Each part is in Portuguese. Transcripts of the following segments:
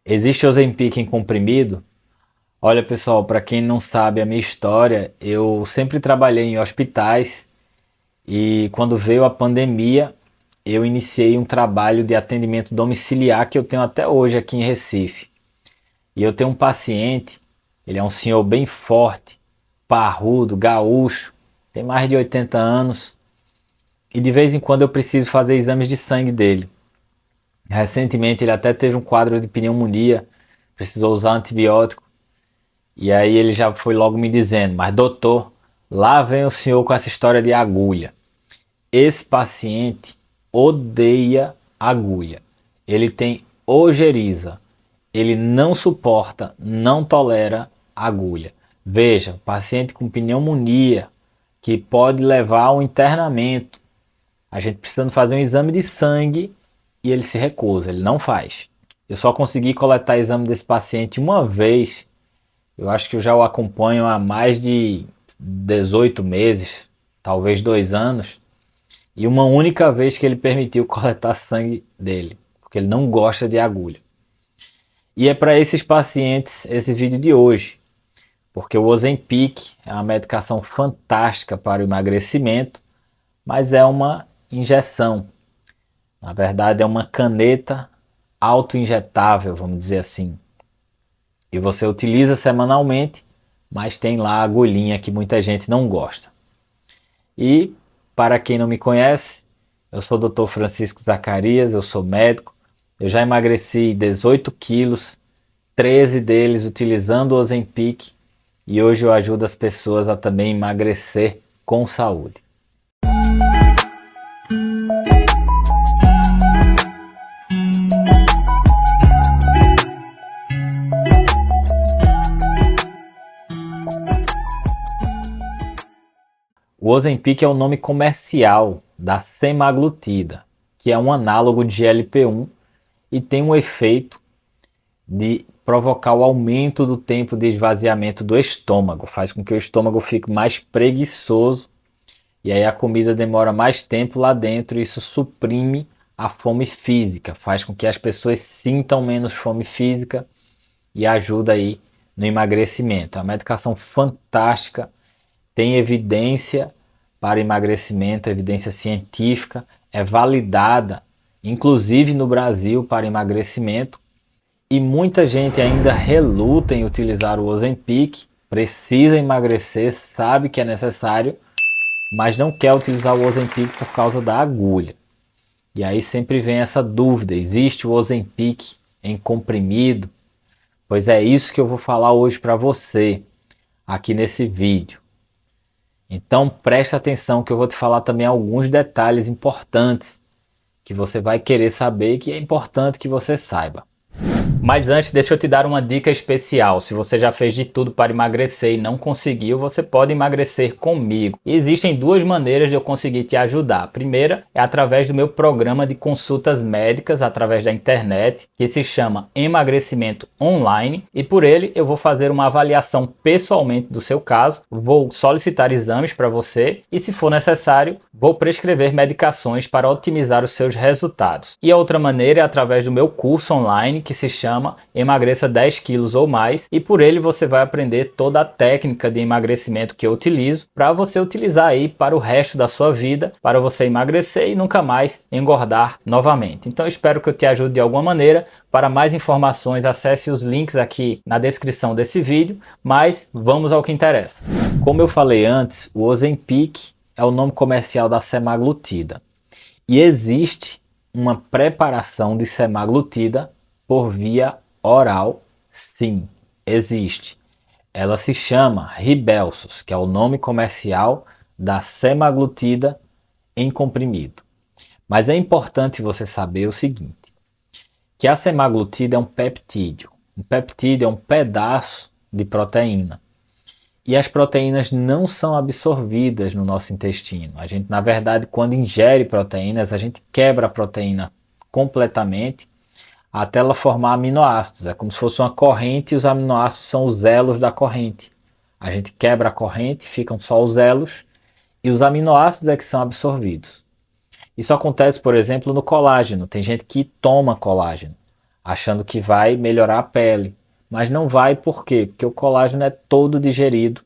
Existe Ozempic em comprimido? Olha, pessoal, para quem não sabe a minha história, eu sempre trabalhei em hospitais e quando veio a pandemia, eu iniciei um trabalho de atendimento domiciliar que eu tenho até hoje aqui em Recife. E eu tenho um paciente, ele é um senhor bem forte, parrudo, gaúcho, tem mais de 80 anos e de vez em quando eu preciso fazer exames de sangue dele. Recentemente ele até teve um quadro de pneumonia, precisou usar antibiótico. E aí ele já foi logo me dizendo, mas doutor, lá vem o senhor com essa história de agulha. Esse paciente odeia agulha. Ele tem ojeriza. Ele não suporta, não tolera agulha. Veja, paciente com pneumonia que pode levar ao internamento. A gente precisando fazer um exame de sangue e ele se recusa, ele não faz. Eu só consegui coletar exame desse paciente uma vez. Eu acho que eu já o acompanho há mais de 18 meses, talvez 2 anos, e uma única vez que ele permitiu coletar sangue dele, porque ele não gosta de agulha. E é para esses pacientes esse vídeo de hoje, porque o Ozempic é uma medicação fantástica para o emagrecimento, mas é uma injeção. Na verdade é uma caneta auto-injetável, vamos dizer assim. E você utiliza semanalmente, mas tem lá a agulhinha que muita gente não gosta. E, para quem não me conhece, eu sou o Dr. Francisco Zacarias, eu sou médico, eu já emagreci 18 quilos, 13 deles utilizando o Ozempic, e hoje eu ajudo as pessoas a também emagrecer com saúde. O Ozempic é o nome comercial da semaglutida, que é um análogo de GLP-1 e tem um efeito de provocar o aumento do tempo de esvaziamento do estômago, faz com que o estômago fique mais preguiçoso e aí a comida demora mais tempo lá dentro e isso suprime a fome física, faz com que as pessoas sintam menos fome física e ajuda aí no emagrecimento. É uma medicação fantástica, tem evidência para emagrecimento, evidência científica, é validada, inclusive no Brasil, para emagrecimento. E muita gente ainda reluta em utilizar o Ozempic, precisa emagrecer, sabe que é necessário, mas não quer utilizar o Ozempic por causa da agulha. E aí sempre vem essa dúvida, existe o Ozempic em comprimido? Pois é isso que eu vou falar hoje para você, aqui nesse vídeo. Então presta atenção que eu vou te falar também alguns detalhes importantes que você vai querer saber e que é importante que você saiba. Mas antes, deixa eu te dar uma dica especial. Se você já fez de tudo para emagrecer e não conseguiu, você pode emagrecer comigo. E existem duas maneiras de eu conseguir te ajudar. A primeira é através do meu programa de consultas médicas através da internet, que se chama Emagrecimento Online. E por ele eu vou fazer uma avaliação pessoalmente do seu caso, vou solicitar exames para você e, se for necessário, vou prescrever medicações para otimizar os seus resultados. E a outra maneira é através do meu curso online, que se chama Emagreça 10 quilos ou mais, e por ele você vai aprender toda a técnica de emagrecimento que eu utilizo para você utilizar aí para o resto da sua vida, para você emagrecer e nunca mais engordar novamente. Então eu espero que eu te ajude de alguma maneira. Para mais informações, acesse os links aqui na descrição desse vídeo, mas vamos ao que interessa. Como eu falei antes, o Ozempic é o nome comercial da semaglutida. E existe uma preparação de semaglutida por via oral, sim, existe. Ela se chama Rybelsus, que é o nome comercial da semaglutida em comprimido. Mas é importante você saber o seguinte, que a semaglutida é um peptídeo. Um peptídeo é um pedaço de proteína. E as proteínas não são absorvidas no nosso intestino. A gente, na verdade, quando ingere proteínas, a gente quebra a proteína completamente até ela formar aminoácidos. É como se fosse uma corrente e os aminoácidos são os elos da corrente. A gente quebra a corrente, ficam só os elos e os aminoácidos é que são absorvidos. Isso acontece, por exemplo, no colágeno. Tem gente que toma colágeno. achando que vai melhorar a pele. Mas não vai, por quê? Porque o colágeno é todo digerido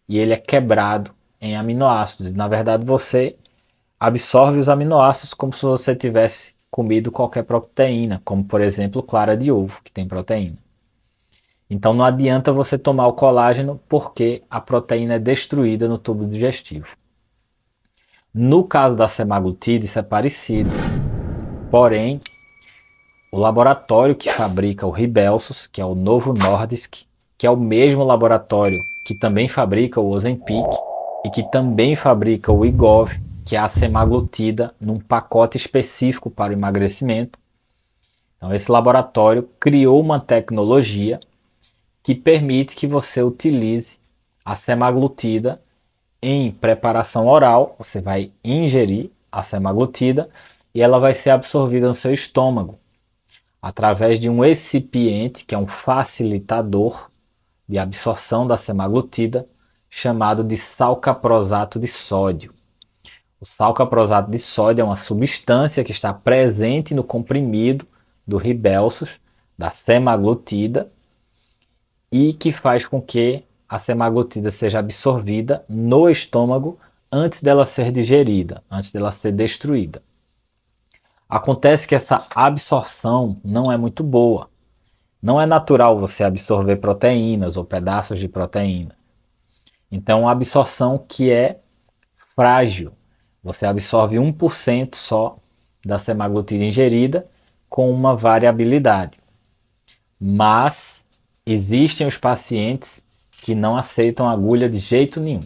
e ele é quebrado em aminoácidos. Na verdade, você absorve os aminoácidos como se você tivesse comido qualquer proteína, como por exemplo clara de ovo, que tem proteína. Então não adianta você tomar o colágeno porque a proteína é destruída no tubo digestivo. No caso da semaglutida, isso é parecido. Porém, o laboratório que fabrica o Rybelsus, que é o Novo Nordisk, que é o mesmo laboratório que também fabrica o Ozempic e que também fabrica o Wegovy, que é a semaglutida num pacote específico para o emagrecimento. Então, esse laboratório criou uma tecnologia que permite que você utilize a semaglutida em preparação oral. Você vai ingerir a semaglutida e ela vai ser absorvida no seu estômago através de um excipiente, que é um facilitador de absorção da semaglutida, chamado de salcaprosato de sódio. O salcaprosato de sódio é uma substância que está presente no comprimido do Rybelsus, da semaglutida, e que faz com que a semaglutida seja absorvida no estômago antes dela ser digerida, antes dela ser destruída. Acontece que essa absorção não é muito boa. Não é natural você absorver proteínas ou pedaços de proteína. Então, uma absorção que é frágil. Você absorve 1% só da semaglutida ingerida com uma variabilidade. Mas existem os pacientes que não aceitam agulha de jeito nenhum.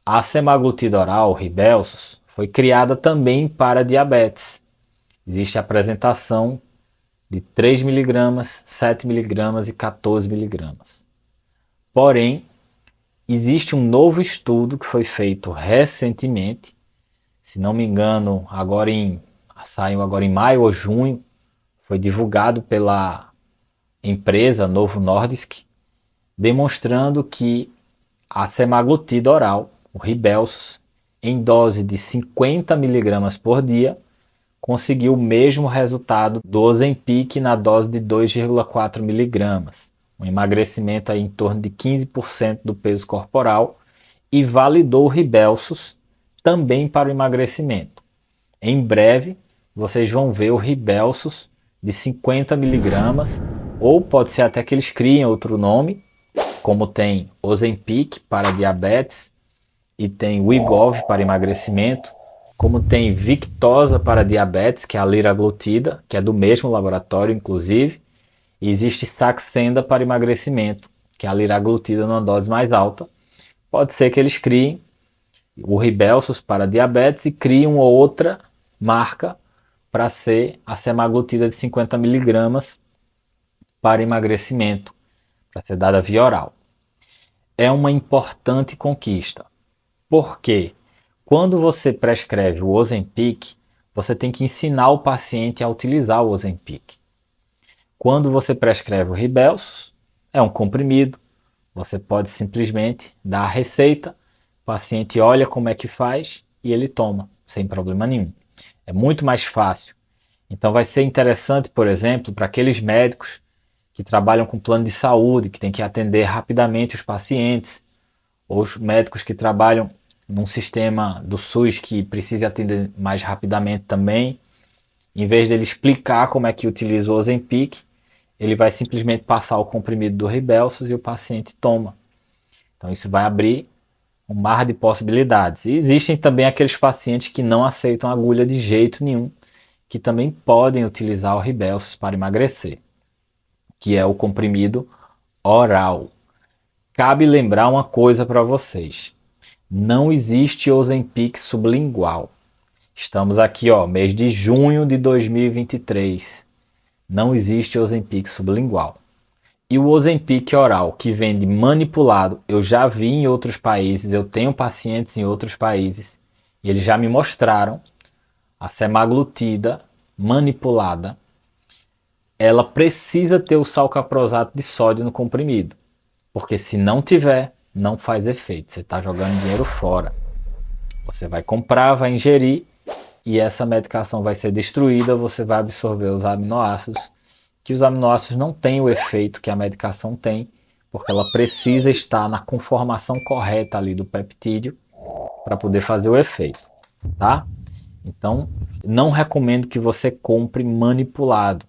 A semaglutida oral, Rybelsus, foi criada também para diabetes. Existe a apresentação de 3 miligramas, 7 miligramas e 14 miligramas. Porém, existe um novo estudo que foi feito recentemente, se não me engano, saiu agora em maio ou junho, foi divulgado pela empresa Novo Nordisk, demonstrando que a semaglutida oral, o Rybelsus, em dose de 50 miligramas por dia, conseguiu o mesmo resultado do Ozempic na dose de 2,4 miligramas, um emagrecimento aí em torno de 15% do peso corporal, e validou o Rybelsus também para o emagrecimento. Em breve, vocês vão ver o Rybelsus de 50 miligramas, ou pode ser até que eles criem outro nome, como tem Ozempic para diabetes e tem Wegovy para emagrecimento, como tem Victoza para diabetes, que é a liraglutida, que é do mesmo laboratório, inclusive, e existe Saxenda para emagrecimento, que é a liraglutida numa dose mais alta. Pode ser que eles criem o Rybelsus para diabetes e criem uma outra marca para ser a semaglutida de 50 miligramas para emagrecimento, para ser dada via oral. É uma importante conquista. Por quê? Quando você prescreve o Ozempic, você tem que ensinar o paciente a utilizar o Ozempic. Quando você prescreve o Rybelsus, é um comprimido, você pode simplesmente dar a receita, o paciente olha como é que faz e ele toma, sem problema nenhum. É muito mais fácil. Então vai ser interessante, por exemplo, para aqueles médicos que trabalham com plano de saúde, que tem que atender rapidamente os pacientes, ou os médicos que trabalham num sistema do SUS que precisa atender mais rapidamente também. Em vez dele explicar como é que utiliza o Ozempic, ele vai simplesmente passar o comprimido do Rybelsus e o paciente toma. Então isso vai abrir um mar de possibilidades. E existem também aqueles pacientes que não aceitam agulha de jeito nenhum, que também podem utilizar o Rybelsus para emagrecer, que é o comprimido oral. Cabe lembrar uma coisa para vocês. Não existe Ozempic sublingual. Estamos aqui, mês de junho de 2023. Não existe Ozempic sublingual. E o Ozempic oral, que vende manipulado, eu já vi em outros países, eu tenho pacientes em outros países, e eles já me mostraram a semaglutida manipulada. Ela precisa ter o salcaprosato de sódio no comprimido, porque se não tiver, não faz efeito. Você está jogando dinheiro fora. Você vai comprar, vai ingerir e essa medicação vai ser destruída, você vai absorver os aminoácidos, que os aminoácidos não têm o efeito que a medicação tem, porque ela precisa estar na conformação correta ali do peptídeo para poder fazer o efeito, tá? Então, não recomendo que você compre manipulado,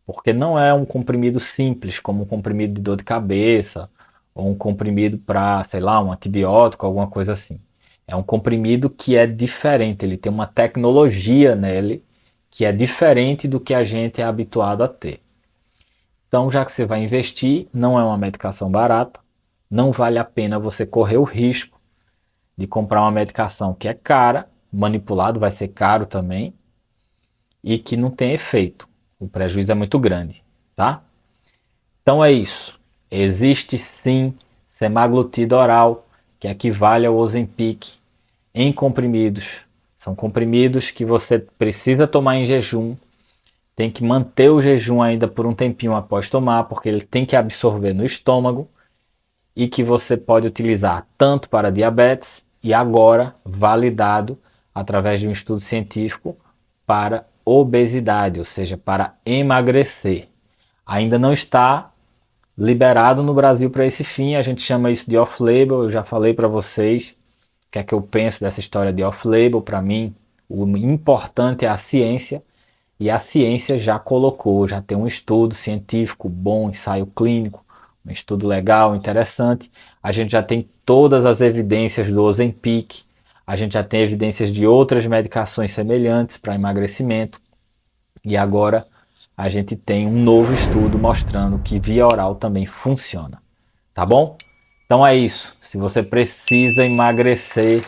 porque não é um comprimido simples, como um comprimido de dor de cabeça, ou um comprimido para, sei lá, um antibiótico, alguma coisa assim. É um comprimido que é diferente, ele tem uma tecnologia nele que é diferente do que a gente é habituado a ter. Então, já que você vai investir, não é uma medicação barata, não vale a pena você correr o risco de comprar uma medicação que é cara, manipulado vai ser caro também, e que não tem efeito. O prejuízo é muito grande, tá? Então é isso. Existe sim semaglutida oral, que equivale ao Ozempic, em comprimidos. São comprimidos que você precisa tomar em jejum, tem que manter o jejum ainda por um tempinho após tomar, porque ele tem que absorver no estômago, e que você pode utilizar tanto para diabetes e agora validado através de um estudo científico para obesidade, ou seja, para emagrecer. Ainda não está liberado no Brasil para esse fim, a gente chama isso de off-label, eu já falei para vocês o que é que eu penso dessa história de off-label. Para mim, o importante é a ciência, e a ciência já colocou, já tem um estudo científico bom, ensaio clínico, um estudo legal, interessante. A gente já tem todas as evidências do Ozempic, a gente já tem evidências de outras medicações semelhantes para emagrecimento, e agora a gente tem um novo estudo mostrando que via oral também funciona. Tá bom? Então é isso. Se você precisa emagrecer,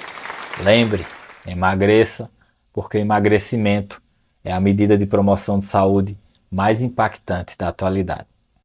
lembre, emagreça, porque o emagrecimento é a medida de promoção de saúde mais impactante da atualidade.